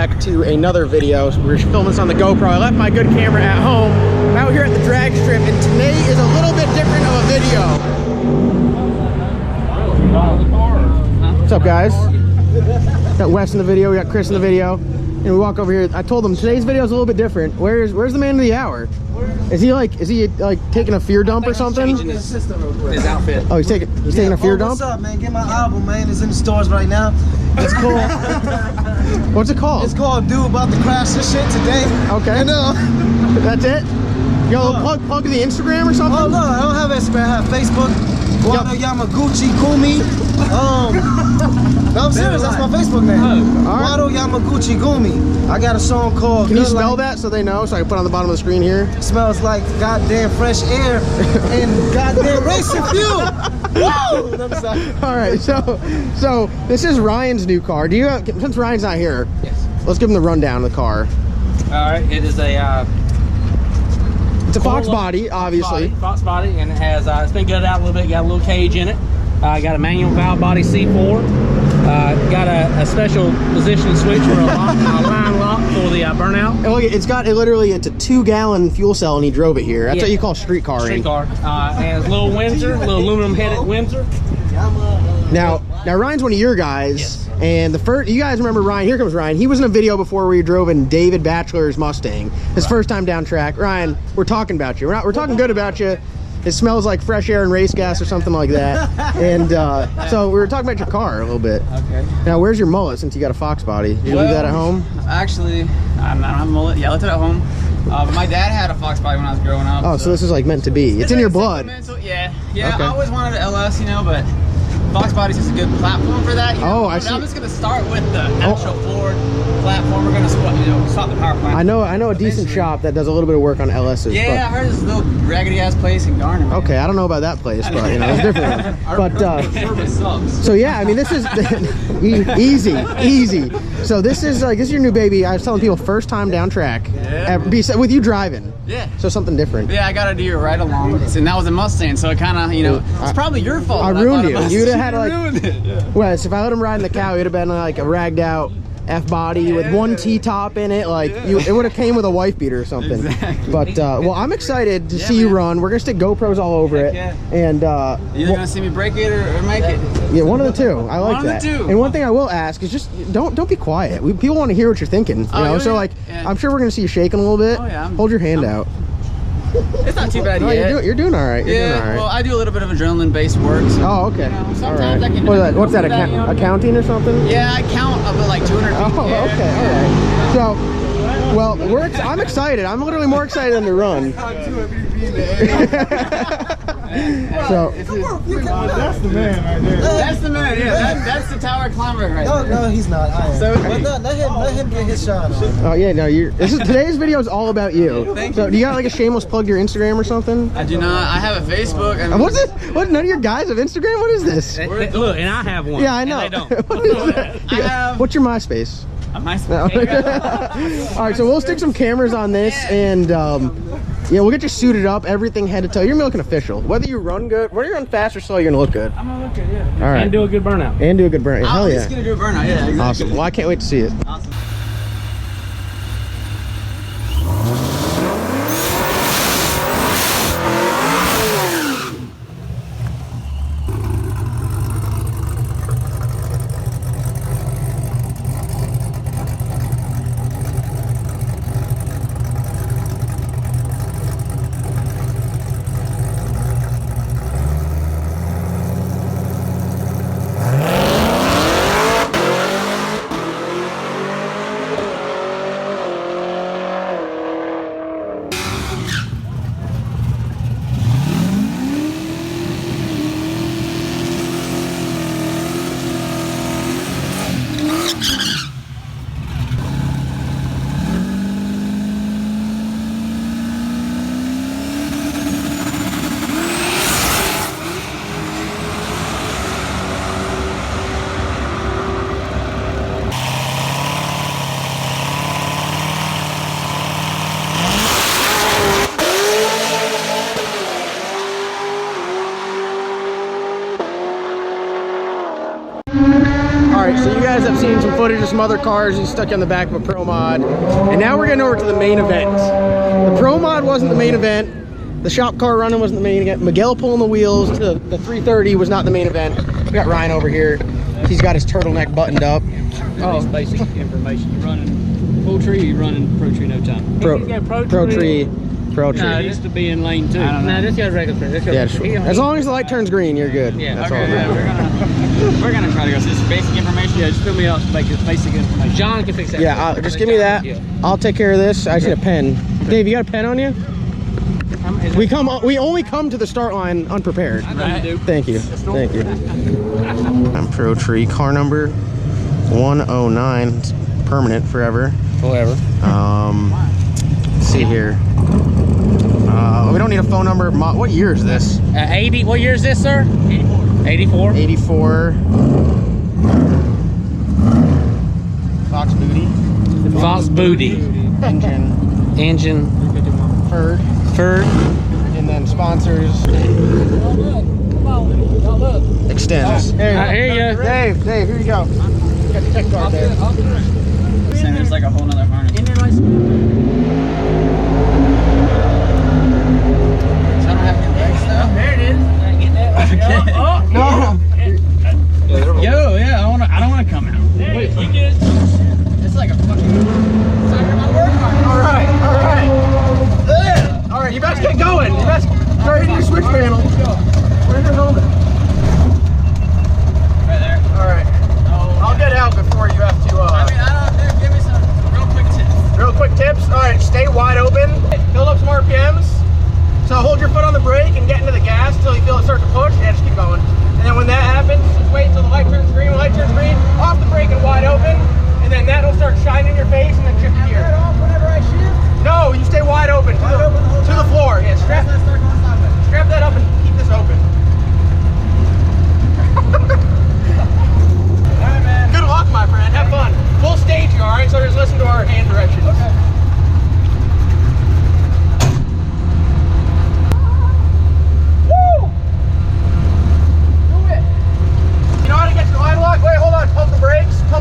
back to another video. We're filming this on the GoPro. I left my good camera at home. I'm out here at the drag strip, and today is a little bit different of a video. What's up, guys? Got Wes in the video, we got Chris in the video, and we walk over here. I told them today's video is a little bit different. Where's the man of the hour? Is he like taking a feer dump or something? His outfit. Oh, he's taking a fear dump? What's up, man? Get my album, man. It's in the stores right now. It's cool. What's it called? It's called Dude About to Crash This Shit Today. Okay. That's it? Yo, plug the Instagram or something? Oh, no, I don't have Instagram. I have Facebook. Wado Yamaguchi Gumi. No, I'm serious. That's my Facebook name. Wado Yamaguchi Gumi. I got a song called. Can you spell that so they know? So I can put it on the bottom of the screen here. Smells like goddamn fresh air and goddamn racing fuel. Woo! All right, so this is Ryan's new car. Do you since Ryan's not here? Yes. Let's give him the rundown of the car. All right, it is a. It's a Fox body, obviously. Fox body, and it has. It's been gutted out a little bit. Got a little cage in it. Got a manual valve body C4. Got a special position switch for a line lock for the burnout. And look, it's a 2-gallon fuel cell, and he drove it here. That's what you call street carring. Street car. And it's a little Windsor, a little aluminum-headed Windsor. Now Ryan's one of your guys. Yes. And the first, you guys remember Ryan? Here comes Ryan. He was in a video before where he drove in David Batchelor's Mustang. His first time down track. Ryan, we're talking about you. We're talking good about you. It smells like fresh air and race gas or something like that. And so we were talking about your car a little bit. Okay. Now, where's your mullet since you got a Fox body? Did you leave that at home? Actually, I don't have a mullet. Yeah, I left it at home. But my dad had a Fox body when I was growing up. Oh, so this is like meant to be. It's in your blood. Yeah. Okay. I always wanted an LS, but Fox body's just a good platform for that. Oh, I see. I'm just gonna start with the actual Ford platform. We're gonna swap the power plant. I know a decent shop that does a little bit of work on LS's. Yeah, I heard this little raggedy ass place in Garner. Man. Okay, I don't know about that place, but it's different. But service sucks. So yeah, I mean, this is easy. So this is your new baby. I was telling people first time down track. Yeah. With you driving. Yeah. So something different. Yeah, I got to do it right along. And that was a Mustang, so it kind of, it's probably your fault. I ruined you. You'd have had ruined it. Yeah. Wes, if I let him ride in the Cow, it'd have been like a ragged out F-body with one T-top in it. It would have came with a wife beater or something. Exactly. But well, I'm excited to see you run. We're gonna stick GoPros all over it. Yeah. And you're either gonna see me break it or make it. Yeah, one of the two. I like that. One of the two. And one thing I will ask is just don't be quiet. People want to hear what you're thinking. You know. So I'm sure we're gonna see you shaking a little bit. Oh yeah. Hold your hand out. It's not too bad No, yet. you're doing all right. You're doing all right. Well, I do a little bit of adrenaline-based work. So, oh, okay. Sometimes I can. What's that? Accounting or something? Yeah, I count up at like 200 feet. Oh, okay. All right. So, well, I'm excited. I'm literally more excited than to run. So that's the man right there. That's the man. Yeah, that's the tower climber right there. No, he's not. I am. So let him get his shot on. Oh yeah, no, today's video is all about you. Thank so you. do you got like a shameless plug to your Instagram or something? I do not. I have a Facebook. What's this? What? None of your guys have Instagram? What is this? Look, and I have one. Yeah, I know. And they don't. What is that? What's your MySpace? No. All right, so we'll stick some cameras on this, and yeah, we'll get you suited up, everything head to toe. You're gonna be looking official. Whether you run good, whether you run fast or slow, you're gonna look good. I'm gonna look good, yeah. All right. And do a good burnout. Hell yeah. I'm gonna do a burnout, yeah. Exactly. Awesome. Well, I can't wait to see it. Awesome. footage of some other cars. He's stuck on the back of a Pro Mod. And now we're getting over to the main event. The Pro Mod wasn't the main event. The shop car running wasn't the main event. Miguel pulling the wheels to the 330 was not the main event. We got Ryan over here. He's got his turtleneck buttoned up. Oh, basic information. You running full tree, or you running Pro Tree no time? Pro Tree. No, it used to be in lane 2. No, this guy's regular tree. Yeah, as long as the light turns green, you're good. Yeah, that's Okay, all. yeah, we're gonna try to go. So this is basic information. Yeah, just fill me out to make it basic information. John can fix that. Yeah, just give me that. Yeah. I'll take care of this. I just need a pen. Dave, you got a pen on you? We only come to the start line unprepared. Right. Thank you. Thank you. I'm Pro Tree, car number 109. It's permanent forever. Whatever. Let's see here. We don't need a phone number. What year is this? 80. What year is this, sir? 84. 84. Fox Booty. Fox Booty. Engine. Furred. And then sponsors. Extends. Here you go. Dave, here you go. Got the tech card there. Saying there's like a whole nother harness. So I don't have any brakes though. There it is. Get that. No. Yo, yeah, I don't wanna come out. Wait, you get it. It's like a fucking. It's like my work harness. All right. All right, you guys get going. You guys start hitting your switch panel. Where's your helmet? Right there. All right. I'll get out before you have to. I mean, I don't know. Give me some real quick tips. Real quick tips. All right, stay wide open. Build up some RPMs. So hold your foot on the brake and get into the gas until you feel it start to push. Yeah, just keep going. And then when that happens, just wait until the light turns green. When the light turns green, off the brake and wide open. And then that'll start shining in your face and then shift gear. Whenever I shift, No, you stay wide open to the floor. Yeah, strap that up and keep this open. Alright, man. Good luck, my friend. Have fun. We'll stage you, all right? So just listen to our hand directions. Okay. Woo! Do it. You know how to get your line lock? Wait, hold on. Pump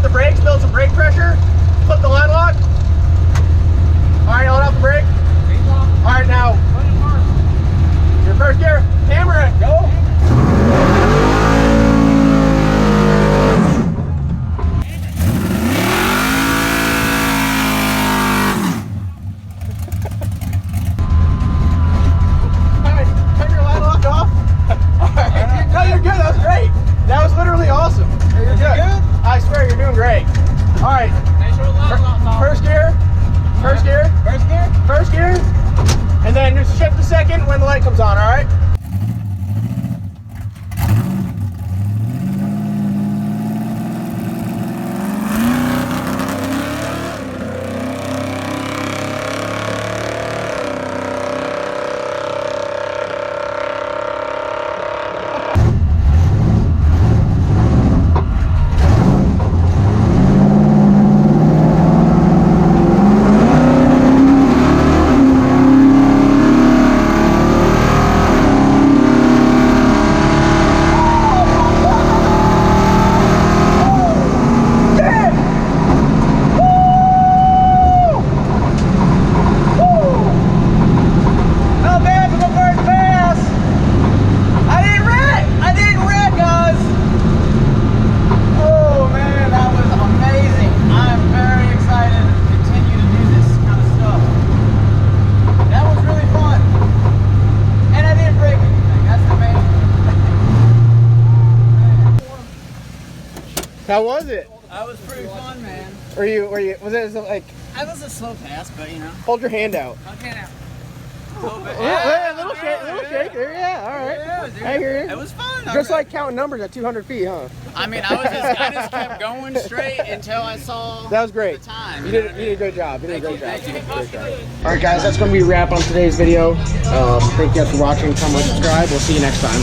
the brakes, build some brake pressure. Flip the line lock. All right, hold off the brake. All right, now. Your first gear. Camera, go. All right, turn your line lock off. All right. No, you're good. That was great. That was literally awesome. You're good. I swear, you're doing great. All right. First gear. And then just shift the second when the light comes on, all right? How was it? That was pretty fun, man. Was it like, I was a slow pass, but you know. hold your hand out. Okay now. Yeah, little shake there, yeah, all right. Yeah, dude. I hear It you. was fun. Just like counting numbers at 200 feet, huh? I mean, I just kept going straight until I saw That was great. the time. You did a great job. Thank you. All right, guys, that's going to be a wrap on today's video. Thank you guys for watching. Comment, subscribe. We'll see you next time.